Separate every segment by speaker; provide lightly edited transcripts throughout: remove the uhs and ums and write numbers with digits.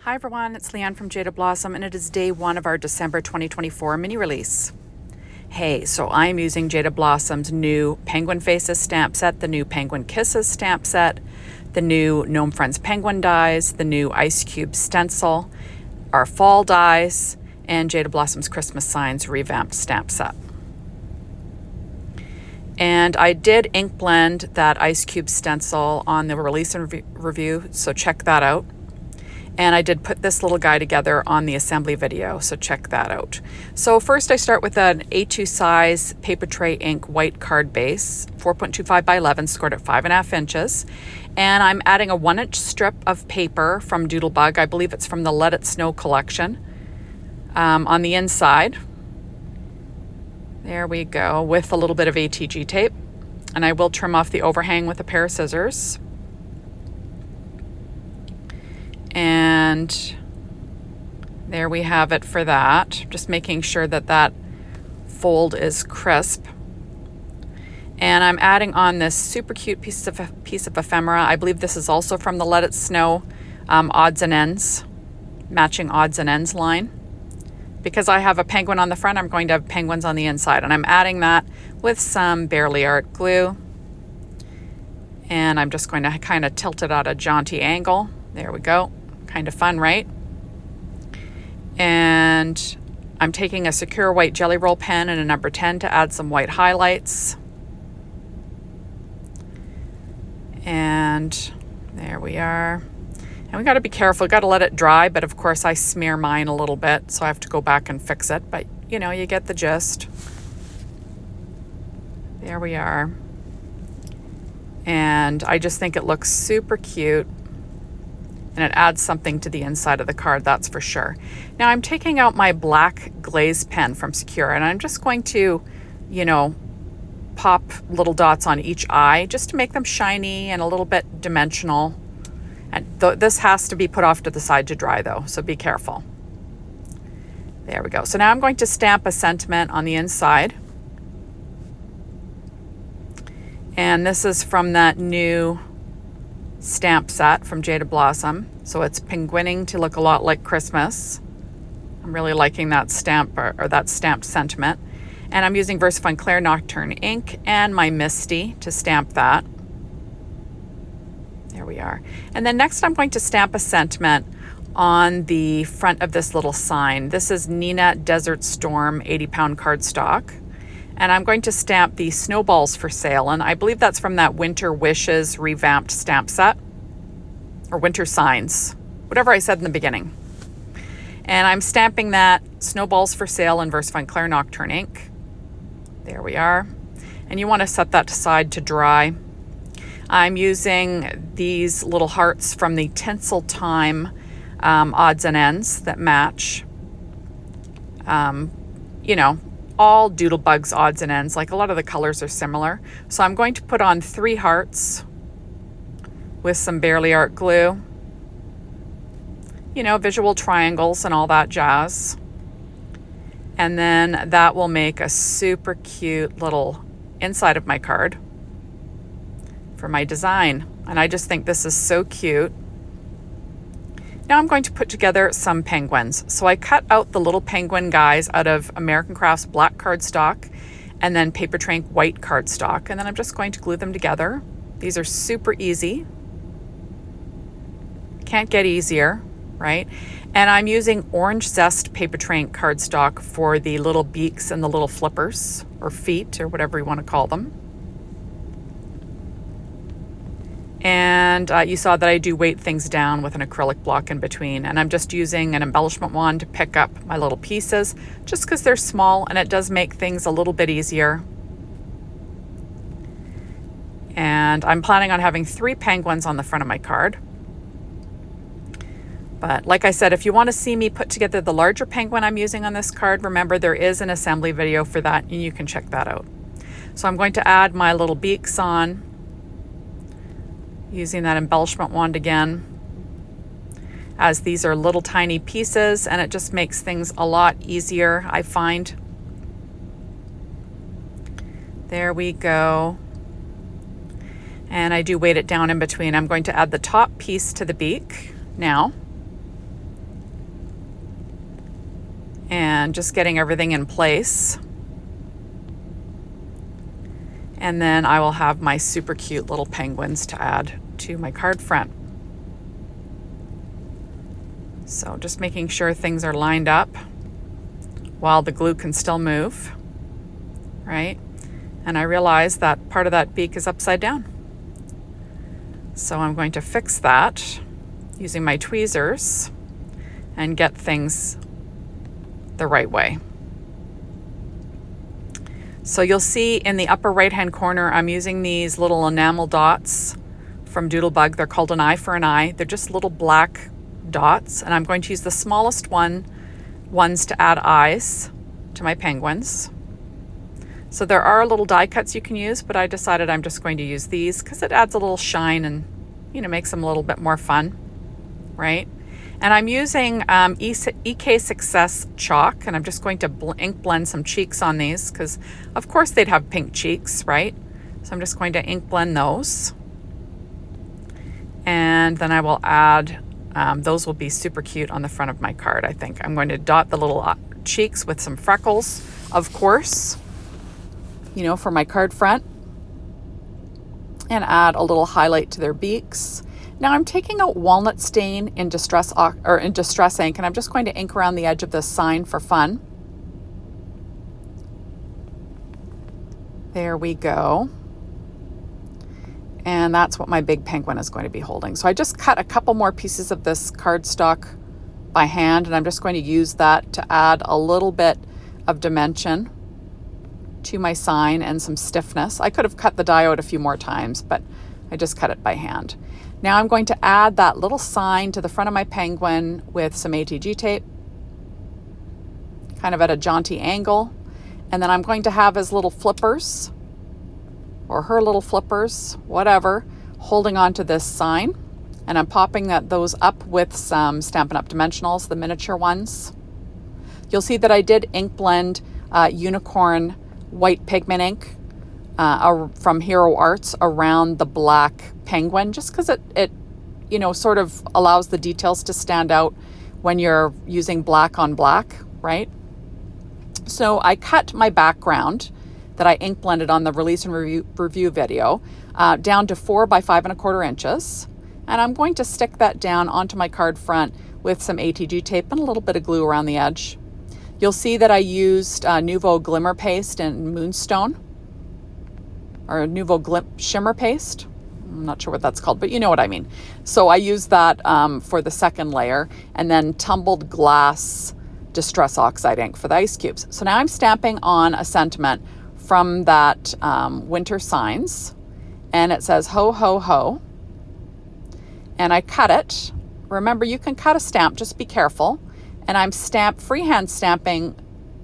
Speaker 1: Hi everyone, it's Leanne from Jada Blossom, and it is day one of our December 2024 mini release. Hey, so I'm using Jada Blossom's new Penguin Faces stamp set, the new Penguin Kisses stamp set, the new Gnome Friends Penguin dies, the new Ice Cube stencil, our fall dies, and Jada Blossom's Christmas Signs revamped stamp set. And I did ink blend that Ice Cube stencil on the release and review, so check that out. And I did put this little guy together on the assembly video, so check that out. So first I start with an A2 size Papertrey ink white card base, 4.25 by 11, scored at 5.5 inches. And I'm adding a 1-inch strip of paper from Doodlebug. I believe it's from the Let It Snow collection on the inside. There we go, with a little bit of ATG tape. And I will trim off the overhang with a pair of scissors. And there we have it for that. Just making sure that that fold is crisp. And I'm adding on this super cute piece of ephemera. I believe this is also from the Let It Snow odds and ends, matching odds and ends line. Because I have a penguin on the front, I'm going to have penguins on the inside. And I'm adding that with some Bearly Art glue. And I'm just going to kind of tilt it at a jaunty angle. There we go. Kind of fun, right? And I'm taking a secure white jelly roll pen and a number 10 to add some white highlights. And there we are. And we got to be careful, got to let it dry, but of course I smear mine a little bit, so I have to go back and fix it, but you know, you get the gist. There we are. And I just think it looks super cute. And it adds something to the inside of the card, that's for sure. Now I'm taking out my black glaze pen from Secure, and I'm just going to, you know, pop little dots on each eye just to make them shiny and a little bit dimensional. And this has to be put off to the side to dry though, so be careful. There we go. So now I'm going to stamp a sentiment on the inside. And this is from that new stamp set from Jada Blossom. So it's penguining to look a lot like Christmas. I'm really liking that stamp or that stamped sentiment. And I'm using VersaFine Clair Nocturne ink and my Misty to stamp that. There we are. And then next I'm going to stamp a sentiment on the front of this little sign. This is Nina Desert Storm 80-pound cardstock. And I'm going to stamp the snowballs for sale. And I believe that's from that Winter Wishes revamped stamp set. Or Winter Signs. Whatever I said in the beginning. And I'm stamping that snowballs for sale in VersaFine Clair Nocturne ink. There we are. And you want to set that aside to dry. I'm using these little hearts from the Tinsel Time odds and ends that match. You know, all Doodlebug's odds and ends, like a lot of the colors are similar. So I'm going to put on 3 hearts with some Bearly Art glue. You know, visual triangles and all that jazz. And then that will make a super cute little inside of my card for my design. And I just think this is so cute. Now I'm going to put together some penguins. So I cut out the little penguin guys out of American Crafts black cardstock and then Papertrey ink white cardstock. And then I'm just going to glue them together. These are super easy. Can't get easier, right? And I'm using Orange Zest Papertrey ink cardstock for the little beaks and the little flippers or feet or whatever you want to call them. And you saw that I do weight things down with an acrylic block in between. And I'm just using an embellishment wand to pick up my little pieces just because they're small and it does make things a little bit easier. And I'm planning on having 3 penguins on the front of my card. But like I said, if you want to see me put together the larger penguin I'm using on this card, remember there is an assembly video for that and you can check that out. So I'm going to add my little beaks on, using that embellishment wand again, as these are little tiny pieces and it just makes things a lot easier, I find. There we go. And I do weight it down in between. I'm going to add the top piece to the beak now. and just getting everything in place. And then I will have my super cute little penguins to add to my card front. So just making sure things are lined up while the glue can still move, right? And I realize that part of that beak is upside down. So I'm going to fix that using my tweezers and get things the right way. So you'll see in the upper right-hand corner, I'm using these little enamel dots from Doodlebug. They're called an eye for an eye. They're just little black dots, and I'm going to use the smallest ones to add eyes to my penguins. So there are little die cuts you can use, but I decided I'm just going to use these because it adds a little shine and, you know, makes them a little bit more fun, right? And I'm using EK Success chalk, and I'm just going to ink blend some cheeks on these because, of course, they'd have pink cheeks, right? So I'm just going to ink blend those. And then I will add, those will be super cute on the front of my card, I think. I'm going to dot the little cheeks with some freckles, of course, you know, for my card front, and add a little highlight to their beaks. Now I'm taking out walnut stain in Distress ink, and I'm just going to ink around the edge of this sign for fun. There we go. And that's what my big penguin is going to be holding. So I just cut a couple more pieces of this cardstock by hand, and I'm just going to use that to add a little bit of dimension to my sign and some stiffness. I could have cut the die out a few more times, but I just cut it by hand. Now I'm going to add that little sign to the front of my penguin with some ATG tape, kind of at a jaunty angle. And then I'm going to have his little flippers, or her little flippers, whatever, holding onto this sign. And I'm popping those up with some Stampin' Up! Dimensionals, the miniature ones. You'll see that I did ink blend unicorn white pigment ink from Hero Arts around the black penguin, just because it you know, sort of allows the details to stand out when you're using black on black, right? So I cut my background that I ink blended on the release and review video down to 4 by 5 1/4 inches. And I'm going to stick that down onto my card front with some ATG tape and a little bit of glue around the edge. You'll see that I used Nuvo Glimmer Paste and Moonstone, or Nuvo Shimmer Paste. I'm not sure what that's called, but you know what I mean. So I used that for the second layer, and then tumbled glass Distress Oxide ink for the ice cubes. So now I'm stamping on a sentiment from that Winter Signs, and it says ho, ho, ho. And I cut it. Remember, you can cut a stamp, just be careful. And I'm freehand stamping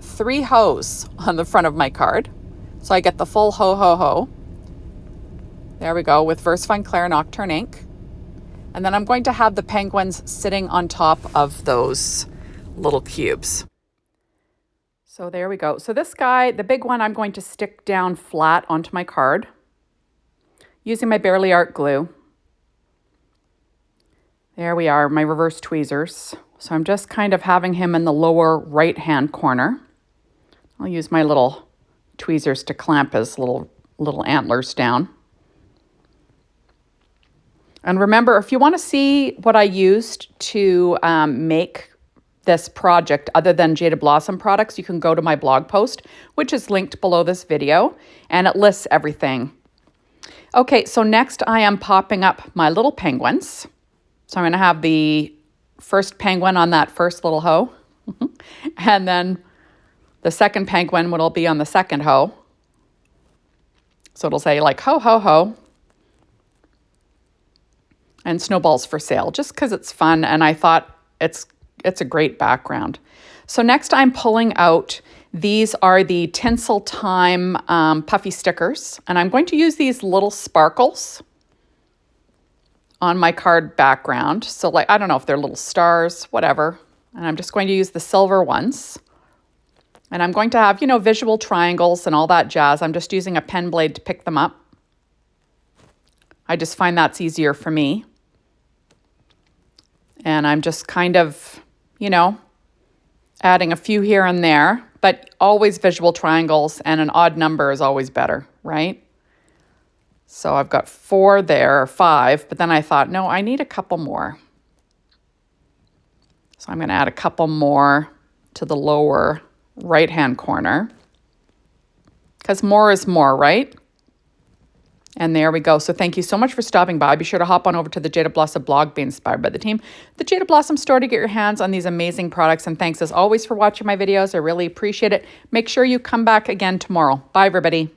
Speaker 1: 3 hoes on the front of my card. So I get the full ho, ho, ho. There we go, with VersaFine Clair Nocturne ink. And then I'm going to have the penguins sitting on top of those little cubes. So there we go. So this guy, the big one, I'm going to stick down flat onto my card using my Bearly Art glue. There we are, my reverse tweezers. So I'm just kind of having him in the lower right-hand corner. I'll use my little tweezers to clamp his little antlers down. And remember, if you want to see what I used to make this project other than Jaded Blossom products, you can go to my blog post, which is linked below this video, and it lists everything. Okay, so next I am popping up my little penguins. So I'm going to have the first penguin on that first little hoe, and then the second penguin will be on the second hoe. So it'll say like ho, ho, ho. And Snowballs for Sale, just because it's fun, and I thought it's a great background. So next I'm pulling out, these are the Tinsel Time puffy stickers, and I'm going to use these little sparkles on my card background. So like, I don't know if they're little stars, whatever. And I'm just going to use the silver ones. And I'm going to have, you know, visual triangles and all that jazz. I'm just using a pen blade to pick them up. I just find that's easier for me. And I'm just kind of, you know, Adding a few here and there, but always visual triangles, and an odd number is always better, right? So I've got 4 there, or 5, but then I thought, no, I need a couple more. So I'm going to add a couple more to the lower right-hand corner, because more is more, right? And there we go. So thank you so much for stopping by. Be sure to hop on over to the Jada Blossom blog, be inspired by the team, the Jada Blossom store, to get your hands on these amazing products. And thanks as always for watching my videos. I really appreciate it. Make sure you come back again tomorrow. Bye, everybody.